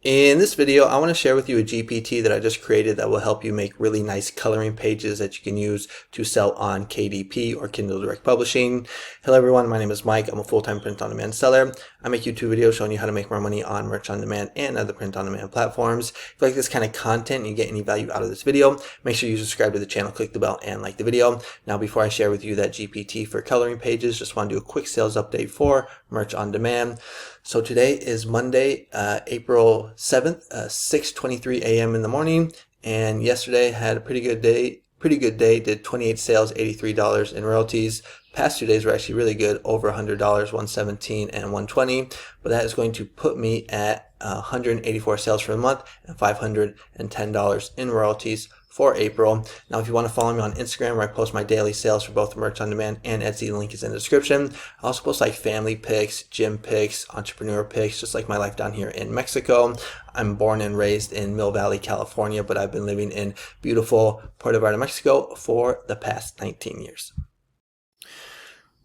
In this video, I want to share with you a GPT that I just created that will help you make really nice coloring pages that you can use to sell on KDP or Kindle Direct Publishing. Hello everyone, my name is Mike. I'm a full-time print-on-demand seller. I make YouTube videos showing you how to make more money on merch-on-demand and other print-on-demand platforms. If you like this kind of content and you get any value out of this video, make sure you subscribe to the channel, click the bell, and like the video. Now, before I share with you that GPT for coloring pages, just want to do a quick sales update for merch-on-demand. So today is Monday, April 7th, 6:23 a.m. in the morning, and yesterday had a pretty good day, did 28 sales, $83 in royalties. Past 2 days were actually really good, over $100, 117 and 120, but that is going to put me at 184 sales for the month and $510 in royalties for April. Now, if you want to follow me on Instagram, where I post my daily sales for both Merch on Demand and Etsy, the link is in the description. I also post like family pics, gym pics, entrepreneur pics, just like my life down here in Mexico. I'm born and raised in Mill Valley, California, but I've been living in beautiful Puerto Vallarta, Mexico for the past 19 years.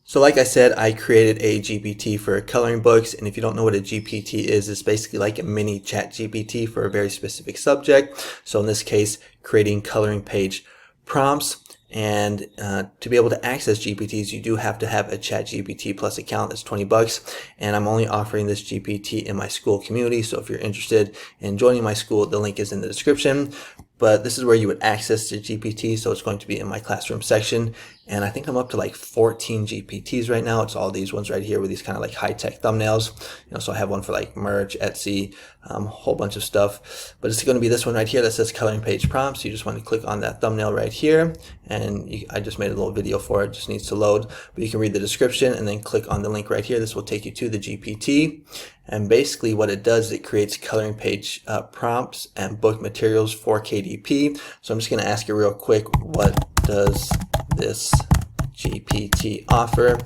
So like I said, I created a GPT for coloring books, and if you don't know what a GPT is, it's basically like a mini chat GPT for a very specific subject. So in this case, creating coloring page prompts. And to be able to access GPTs, you do have to have a ChatGPT Plus account. That's $20, and I'm only offering this GPT in my school community. So if you're interested in joining my school, the link is in the description. But this is where you would access the GPT, so it's going to be in my classroom section. And I think I'm up to like 14 GPTs right now. It's all these ones right here with these kind of like high-tech thumbnails. So I have one for like merch, Etsy, a whole bunch of stuff. But it's going to be this one right here that says coloring page prompts. You just want to click on that thumbnail right here, and I just made a little video for it. Just needs to load, but you can read the description and then click on the link right here. This will take you to the GPT. And basically what it does is it creates coloring page prompts and book materials for KDP. So I'm just going to ask you real quick, what does this GPT offer?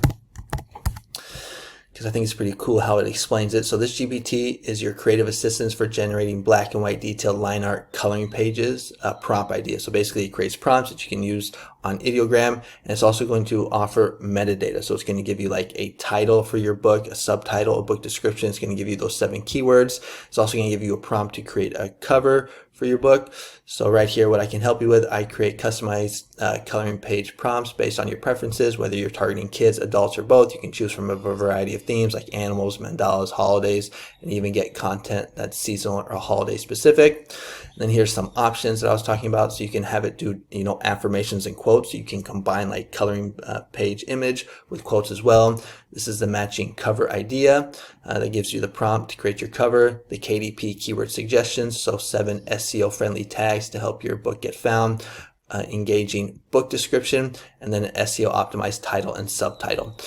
Because I think it's pretty cool how it explains it. So this GPT is your creative assistance for generating black and white detailed line art coloring pages, prompt idea. So basically it creates prompts that you can use on Ideogram, and it's also going to offer metadata. So it's going to give you like a title for your book, a subtitle, a book description. It's going to give you those 7 keywords. It's also going to give you a prompt to create a cover for your book. So right here, what I can help you with, I create customized coloring page prompts based on your preferences, whether you're targeting kids, adults, or both. You can choose from a variety of themes like animals, mandalas, holidays, and even get content that's seasonal or holiday specific. And then here's some options that I was talking about. So you can have it do, affirmations and quotes. So you can combine like coloring page image with quotes as well. This is the matching cover idea that gives you the prompt to create your cover, the KDP keyword suggestions, so 7 SEO friendly tags to help your book get found, engaging book description, and then an SEO optimized title and subtitle.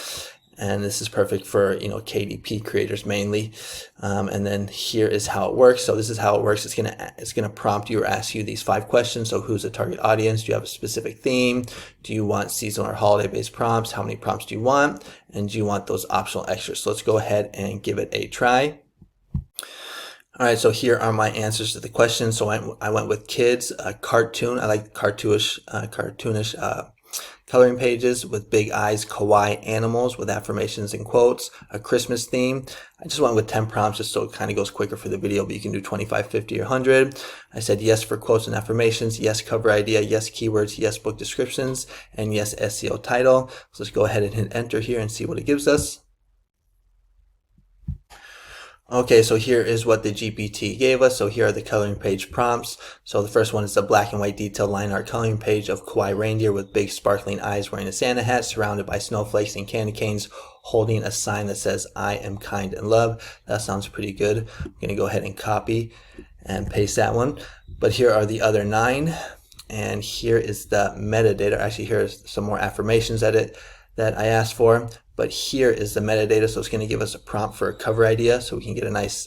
And this is perfect for KDP creators mainly. And then here is how it works. So this is how it works. It's gonna prompt you or ask you these 5 questions. So who's the target audience? Do you have a specific theme? Do you want seasonal or holiday based prompts? How many prompts do you want? And do you want those optional extras? So let's go ahead and give it a try. All right, so here are my answers to the questions. So I went with kids, cartoon. I like cartoonish coloring pages with big eyes, kawaii animals with affirmations and quotes, a Christmas theme. I just went with 10 prompts just so it kind of goes quicker for the video, but you can do 25, 50, or 100. I said yes for quotes and affirmations, yes cover idea, yes keywords, yes book descriptions, and yes SEO title. So let's go ahead and hit enter here and see what it gives us. Okay, so here is what the GPT gave us. So here are the coloring page prompts. So the first one is a black and white detailed line art coloring page of kawaii reindeer with big sparkling eyes wearing a Santa hat, surrounded by snowflakes and candy canes, holding a sign that says, "I am kind and love." That sounds pretty good. I'm going to go ahead and copy and paste that one. But here are the other 9. And here is the metadata. Actually, here's some more affirmations that I asked for. But here is the metadata, so it's going to give us a prompt for a cover idea, so we can get a nice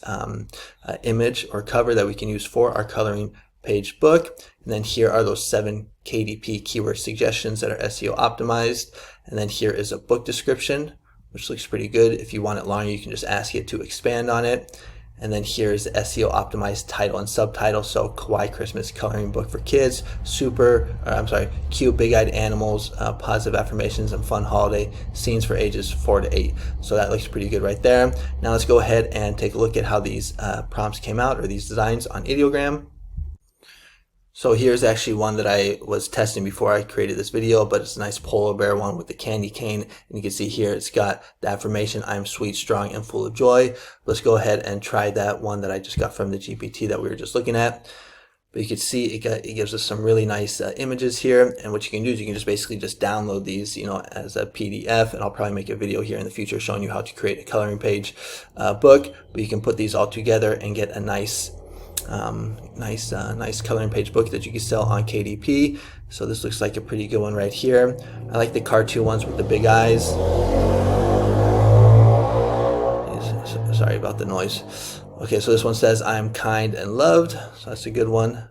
image or cover that we can use for our coloring page book. And then here are those 7 KDP keyword suggestions that are SEO optimized. And then here is a book description, which looks pretty good. If you want it longer, you can just ask it to expand on it. And then here's the SEO optimized title and subtitle. So Kawaii Christmas coloring book for kids, cute big-eyed animals, positive affirmations, and fun holiday scenes for ages 4 to 8. So that looks pretty good right there. Now let's go ahead and take a look at how these prompts came out, or these designs, on Ideogram. So here's actually one that I was testing before I created this video, but it's a nice polar bear one with the candy cane. And you can see here it's got the affirmation, I am sweet, strong, and full of joy. Let's go ahead and try that one that I just got from the GPT that we were just looking at. But you can see it gives us some really nice images here. And what you can do is you can just basically just download these, as a PDF. And I'll probably make a video here in the future showing you how to create a coloring page book. But you can put these all together and get a nice coloring page book that you can sell on KDP. So this looks like a pretty good one right here. I like the cartoon ones with the big eyes. Sorry about the noise. Okay, so this one says, I am kind and loved. So that's a good one.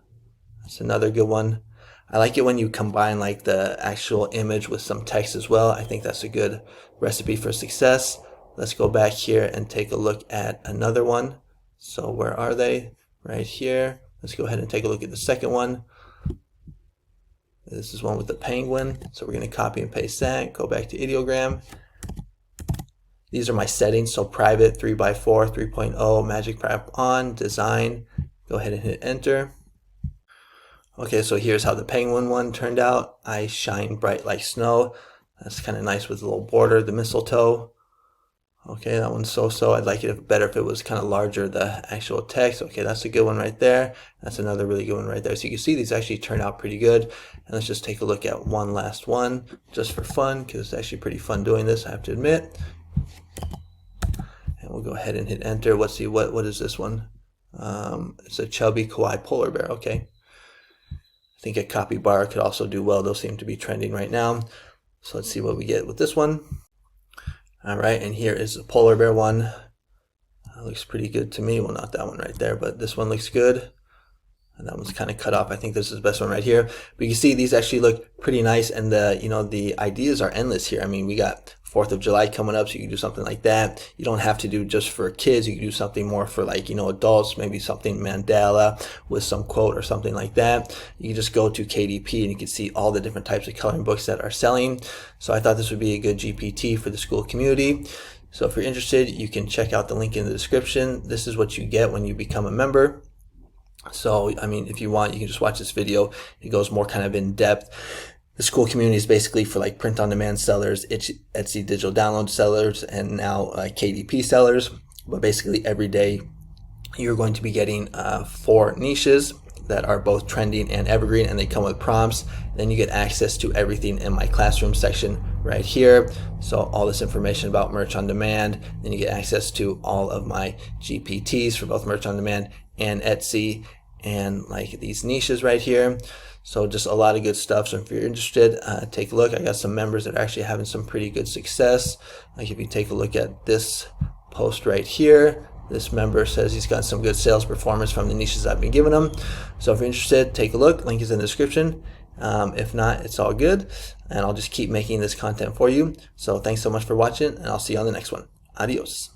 That's another good one. I like it when you combine like the actual image with some text as well. I think that's a good recipe for success. Let's go back here and take a look at another one. So where are they? Right here. Let's go ahead and take a look at the second one. This is one with the penguin. So we're going to copy and paste that. Go back to Ideogram. These are my settings. So private, 3x4, 3.0, magic prep on, design. Go ahead and hit enter. Okay, so here's how the penguin one turned out. I shine bright like snow. That's kind of nice with a little border, the mistletoe. Okay, that one's so-so. I'd like it better if it was kind of larger, the actual text. Okay, that's a good one right there. That's another really good one right there. So you can see these actually turn out pretty good. And let's just take a look at one last one just for fun, because it's actually pretty fun doing this, I have to admit. And we'll go ahead and hit enter. Let's see, what is this one? It's a chubby kawaii polar bear. Okay. I think a capybara could also do well. Those seem to be trending right now. So let's see what we get with this one. All right, and here is the polar bear one. Looks pretty good to me. Well, not that one right there, but this one looks good. And that one's kind of cut off. I think this is the best one right here. But you can see these actually look pretty nice, and the ideas are endless here. I mean, we got 4th of July coming up, so you can do something like that. You don't have to do just for kids. You can do something more for adults, maybe something mandala with some quote or something like that. You can just go to KDP and you can see all the different types of coloring books that are selling. So I thought this would be a good GPT for the school community. So if you're interested, you can check out the link in the description. This is what you get when you become a member. So, I mean, if you want, you can just watch this video. It goes more kind of in depth. The school community is basically for like print-on-demand sellers, Etsy digital download sellers, and now KDP sellers. But basically every day you're going to be getting 4 niches that are both trending and evergreen, and they come with prompts. Then you get access to everything in my classroom section right here. So all this information about merch on demand. Then you get access to all of my GPTs for both merch on demand and Etsy, and like these niches right here. So just a lot of good stuff. So if you're interested, take a look. I got some members that are actually having some pretty good success. Like if you take a look at this post right here, this member says he's got some good sales performance from the niches I've been giving him. So if you're interested, take a look. Link is in the description. If not, it's all good. And I'll just keep making this content for you. So thanks so much for watching, and I'll see you on the next one. Adios.